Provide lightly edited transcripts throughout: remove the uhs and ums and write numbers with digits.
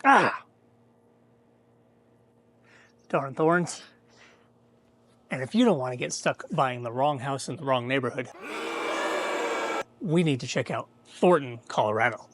Ah, darn thorns. And if you don't want to get stuck buying the wrong house in the wrong neighborhood, we need to check out Thornton, Colorado.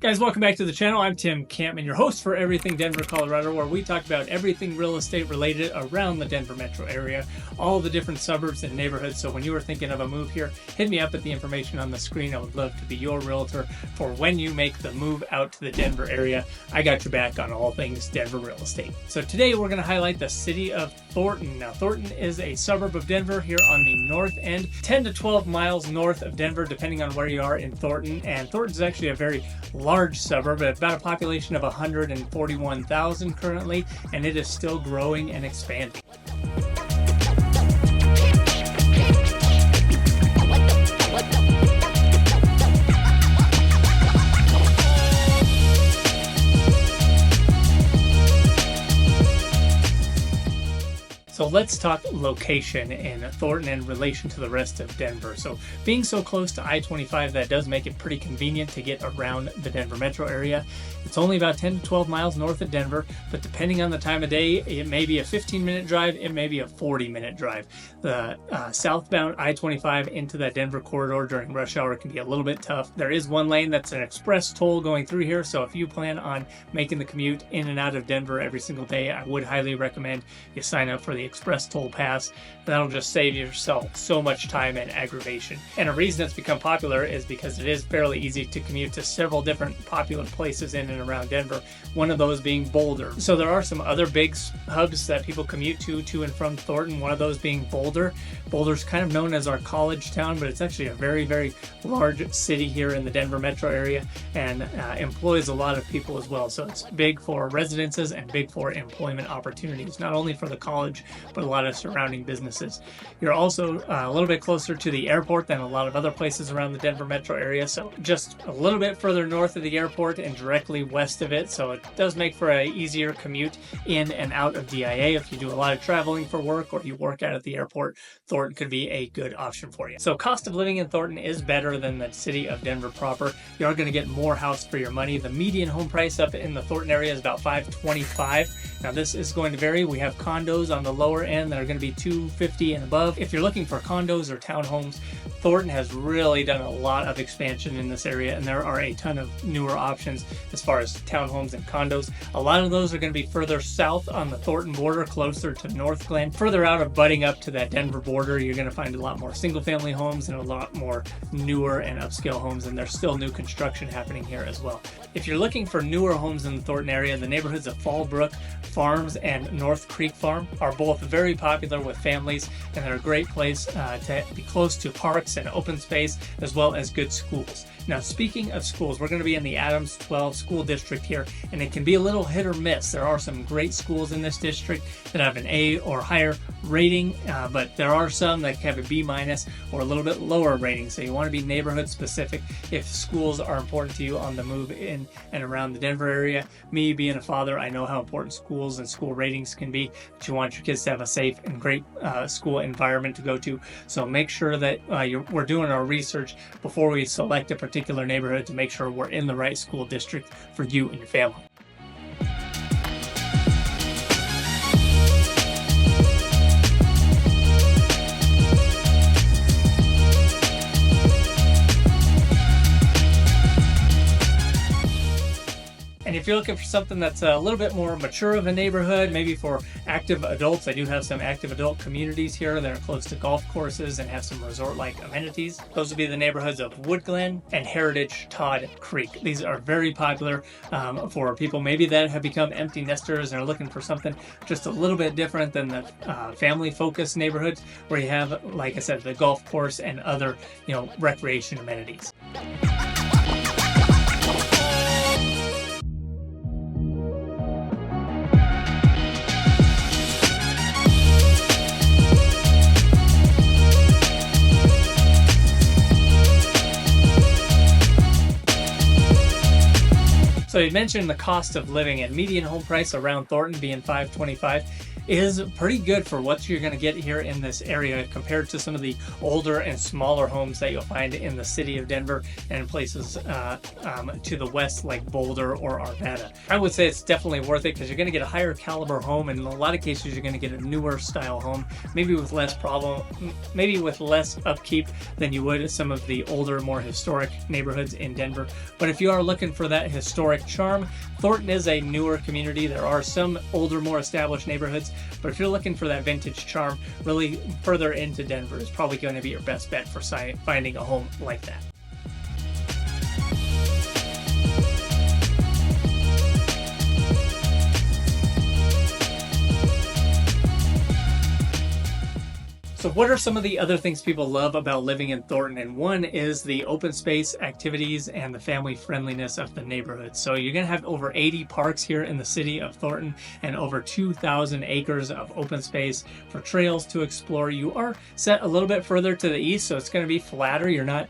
Guys, welcome back to the channel. I'm Tim Campman, your host for Everything Denver, Colorado, where we talk about everything real estate related around the Denver metro area, all the different suburbs and neighborhoods. So when you are thinking of a move here, hit me up at the information on the screen. I would love to be your realtor for when you make the move out to the Denver area. I got your back on all things Denver real estate. So today we're going to highlight the city of Thornton. Now, Thornton is a suburb of Denver here on the north end, 10 to 12 miles north of Denver, depending on where you are in Thornton. And Thornton is actually a very large suburb, about a population of 141,000 currently, and it is still growing and expanding. So let's talk location in Thornton in relation to the rest of Denver. So being so close to I-25, that does make it pretty convenient to get around the Denver metro area. It's only about 10 to 12 miles north of Denver, but depending on the time of day, it may be a 15-minute drive, it may be a 40-minute drive. The southbound I-25 into that Denver corridor during rush hour can be a little bit tough. There is one lane that's an express toll going through here, so if you plan on making the commute in and out of Denver every single day, I would highly recommend you sign up for the express toll pass. That'll just save yourself so much time and aggravation. And a reason it's become popular is because it is fairly easy to commute to several different popular places in and around Denver, one of those being Boulder. So there are some other big hubs that people commute to and from Thornton, one of those being Boulder. Boulder's kind of known as our college town, but it's actually a very, very large city here in the Denver metro area and employs a lot of people as well. So it's big for residences and big for employment opportunities, not only for the college, but a lot of surrounding businesses. You're also a little bit closer to the airport than a lot of other places around the Denver metro area. So just a little bit further north of the airport and directly west of it. So it does make for an easier commute in and out of DIA. If you do a lot of traveling for work or you work out at the airport, Thornton could be a good option for you. So cost of living in Thornton is better than the city of Denver proper. You are going to get more house for your money. The median home price up in the Thornton area is about $525. Now this is going to vary. We have condos on the lower end that are going to be $250 and above. If you're looking for condos or townhomes, Thornton has really done a lot of expansion in this area, and there are a ton of newer options as far as townhomes and condos. A lot of those are going to be further south on the Thornton border, closer to Northglenn. Further out of butting up to that Denver border, you're going to find a lot more single-family homes and a lot more newer and upscale homes, and there's still new construction happening here as well. If you're looking for newer homes in the Thornton area, the neighborhoods of Fallbrook Farms and North Creek Farm are both very popular with families, and they're a great place to be close to parks and open space, as well as good schools. Now, speaking of schools, we're going to be in the Adams 12 school district here, and it can be a little hit or miss. There are some great schools in this district that have an A or higher rating, but there are some that have a B- or a little bit lower rating. So you want to be neighborhood specific if schools are important to you on the move in and around the Denver area. Me being a father, I know how important schools and school ratings can be, but you want your kids to have a safe and great school environment to go to. So make sure that we're doing our research before we select a particular neighborhood to make sure we're in the right school district for you and your family. And if you're looking for something that's a little bit more mature of a neighborhood, maybe for active adults, I do have some active adult communities here that are close to golf courses and have some resort-like amenities. Those would be the neighborhoods of Woodglen and Heritage Todd Creek. These are very popular for people maybe that have become empty nesters and are looking for something just a little bit different than the family-focused neighborhoods where you have, like I said, the golf course and other, recreation amenities. So you mentioned the cost of living and median home price around Thornton being $525. is pretty good for what you're going to get here in this area compared to some of the older and smaller homes that you'll find in the city of Denver and in places to the west like Boulder or Arvada. I would say it's definitely worth it because you're going to get a higher caliber home, and in a lot of cases you're going to get a newer style home, maybe with less upkeep than you would some of the older, more historic neighborhoods in Denver. But if you are looking for that historic charm, Thornton is a newer community. There are some older, more established neighborhoods, but if you're looking for that vintage charm, really further into Denver is probably going to be your best bet for finding a home like that. So what are some of the other things people love about living in Thornton? And one is the open space activities and the family friendliness of the neighborhood. So you're going to have over 80 parks here in the city of Thornton and over 2,000 acres of open space for trails to explore. You are set a little bit further to the east, so it's going to be flatter. You're not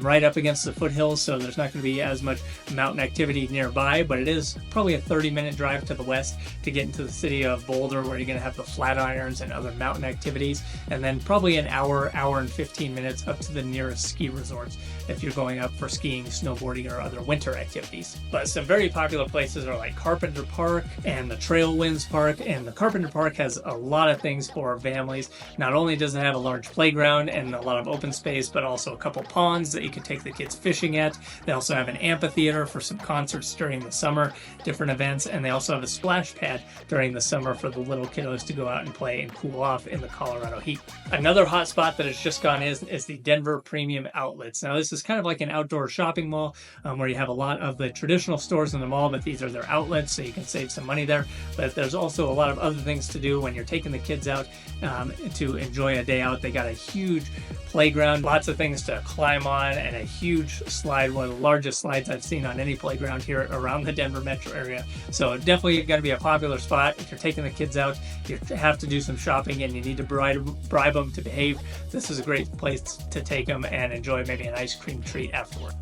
right up against the foothills, so there's not going to be as much mountain activity nearby, but it is probably a 30-minute drive to the west to get into the city of Boulder, where you're going to have the Flatirons and other mountain activities, and then probably an hour and 15 minutes up to the nearest ski resorts if you're going up for skiing, snowboarding, or other winter activities. But some very popular places are like Carpenter Park and the Trailwinds Park, and the Carpenter Park has a lot of things for families. Not only does it have a large playground and a lot of open space, but also a couple ponds that you can take the kids fishing at. They also have an amphitheater for some concerts during the summer, different events, and they also have a splash pad during the summer for the little kiddos to go out and play and cool off in the Colorado heat. Another hot spot that has just gone is the Denver Premium Outlets. Now this is kind of like an outdoor shopping mall where you have a lot of the traditional stores in the mall, but these are their outlets, so you can save some money there. But there's also a lot of other things to do when you're taking the kids out to enjoy a day out. They got a huge playground, lots of things to climb on, and a huge slide, one of the largest slides I've seen on any playground here around the Denver metro area. So definitely going to be a popular spot. If you're taking the kids out, you have to do some shopping and you need to bribe them to behave. This is a great place to take them and enjoy maybe an ice cream treat afterward.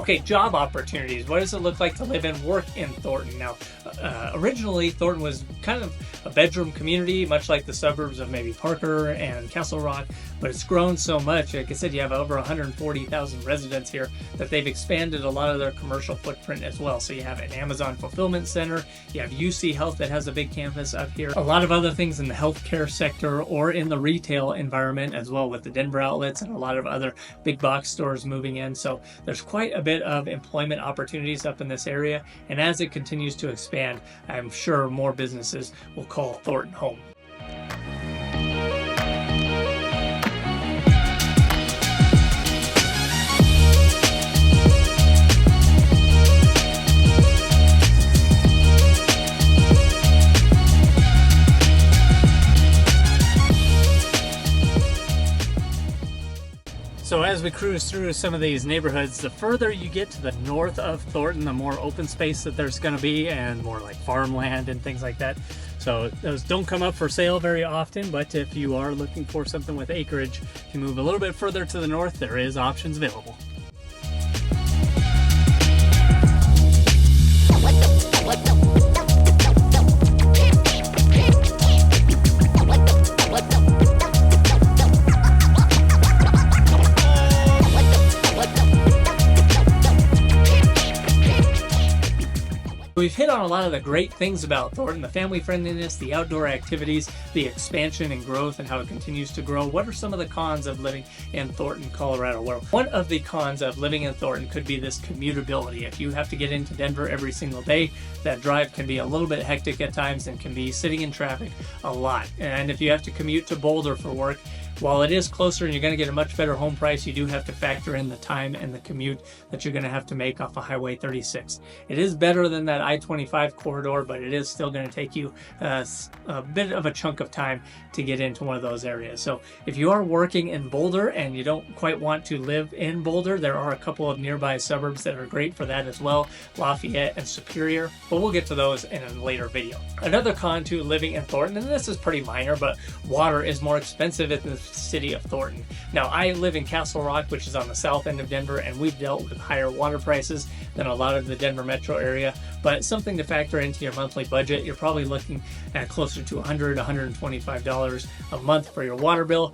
Okay, job opportunities. What does it look like to live and work in Thornton? Now, originally Thornton was kind of a bedroom community, much like the suburbs of maybe Parker and Castle Rock, but it's grown so much. Like I said, you have over 140,000 residents here that they've expanded a lot of their commercial footprint as well. So you have an Amazon fulfillment center, you have UC Health that has a big campus up here, a lot of other things in the healthcare sector or in the retail environment as well, with the Denver outlets and a lot of other big box stores moving in. So there's quite a bit of employment opportunities up in this area, and as it continues to expand, I'm sure more businesses will call Thornton home. So as we cruise through some of these neighborhoods, the further you get to the north of Thornton, the more open space that there's going to be and more like farmland and things like that. So those don't come up for sale very often, but if you are looking for something with acreage, if you move a little bit further to the north, there is options available. We've hit on a lot of the great things about Thornton, the family friendliness, the outdoor activities, the expansion and growth and how it continues to grow. What are some of the cons of living in Thornton, Colorado? Well, one of the cons of living in Thornton could be this commutability. If you have to get into Denver every single day, that drive can be a little bit hectic at times and can be sitting in traffic a lot. And if you have to commute to Boulder for work, while it is closer and you're going to get a much better home price, you do have to factor in the time and the commute that you're going to have to make off of Highway 36. It is better than that I-25 corridor, but it is still going to take you a bit of a chunk of time to get into one of those areas. So if you are working in Boulder and you don't quite want to live in Boulder, there are a couple of nearby suburbs that are great for that as well, Lafayette and Superior, but we'll get to those in a later video. Another con to living in Thornton, and this is pretty minor, but water is more expensive in this city of Thornton. Now, I live in Castle Rock, which is on the south end of Denver, and we've dealt with higher water prices than a lot of the Denver metro area, but something to factor into your monthly budget. You're probably looking at closer to $100, $125 a month for your water bill.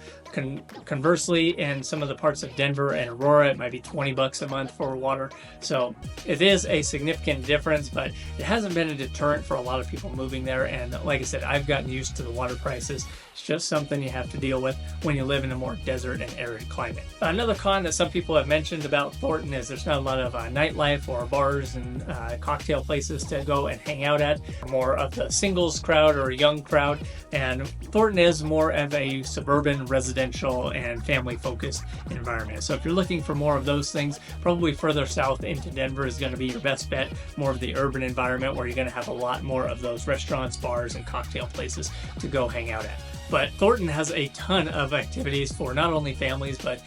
Conversely, in some of the parts of Denver and Aurora, it might be $20 a month for water. So it is a significant difference, but it hasn't been a deterrent for a lot of people moving there. And like I said, I've gotten used to the water prices. It's just something you have to deal with when you live in a more desert and arid climate. Another con that some people have mentioned about Thornton is there's not a lot of nightlife or bars and cocktail places to go and hang out at. More of the singles crowd or young crowd. And Thornton is more of a suburban, residential, and family-focused environment. So if you're looking for more of those things, probably further south into Denver is going to be your best bet. More of the urban environment where you're going to have a lot more of those restaurants, bars, and cocktail places to go hang out at. But Thornton has a ton of activities for not only families, but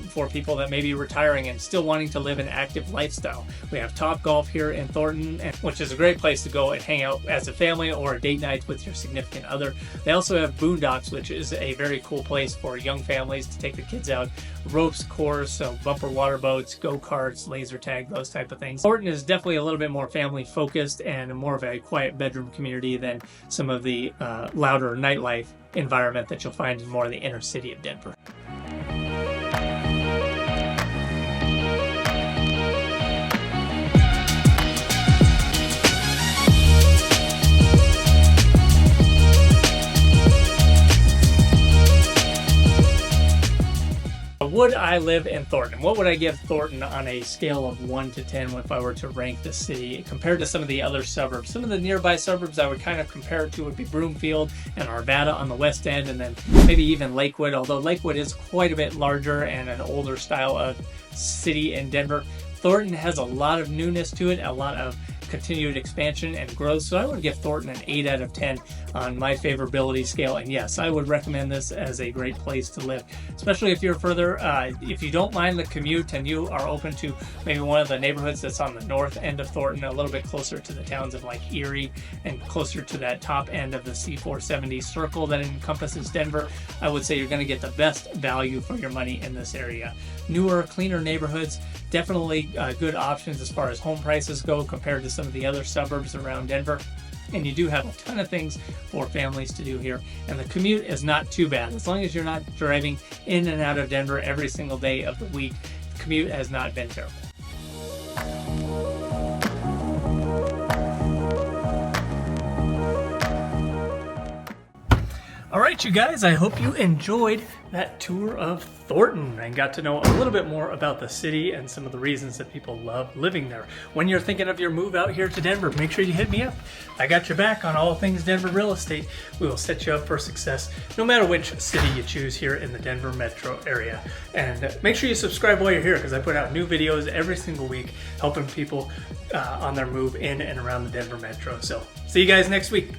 for people that may be retiring and still wanting to live an active lifestyle. We have Top Golf here in Thornton, which is a great place to go and hang out as a family or a date night with your significant other. They also have Boondocks, which is a very cool place for young families to take the kids out. Ropes course, so bumper water boats, go-karts, laser tag, those type of things. Thornton is definitely a little bit more family focused and more of a quiet bedroom community than some of the louder nightlife environment that you'll find in more of the inner city of Denver. Would I live in Thornton? What would I give Thornton on a scale of 1 to 10 if I were to rank the city compared to some of the other suburbs? Some of the nearby suburbs I would kind of compare it to would be Broomfield and Arvada on the west end, and then maybe even Lakewood, although Lakewood is quite a bit larger and an older style of city in Denver. Thornton has a lot of newness to it, a lot of continued expansion and growth, so I would give Thornton an 8 out of 10 on my favorability scale. And yes, I would recommend this as a great place to live, especially if you're further, if you don't mind the commute and you are open to maybe one of the neighborhoods that's on the north end of Thornton, a little bit closer to the towns of like Erie and closer to that top end of the C470 circle that encompasses Denver. I would say you're going to get the best value for your money in this area. Newer, cleaner neighborhoods, definitely good options as far as home prices go compared to some of the other suburbs around Denver. And you do have a ton of things for families to do here. And the commute is not too bad. As long as you're not driving in and out of Denver every single day of the week, the commute has not been terrible. All right, you guys, I hope you enjoyed that tour of Thornton and got to know a little bit more about the city and some of the reasons that people love living there. When you're thinking of your move out here to Denver, make sure you hit me up. I got your back on all things Denver real estate. We will set you up for success no matter which city you choose here in the Denver metro area. And make sure you subscribe while you're here, because I put out new videos every single week helping people on their move in and around the Denver metro. So see you guys next week.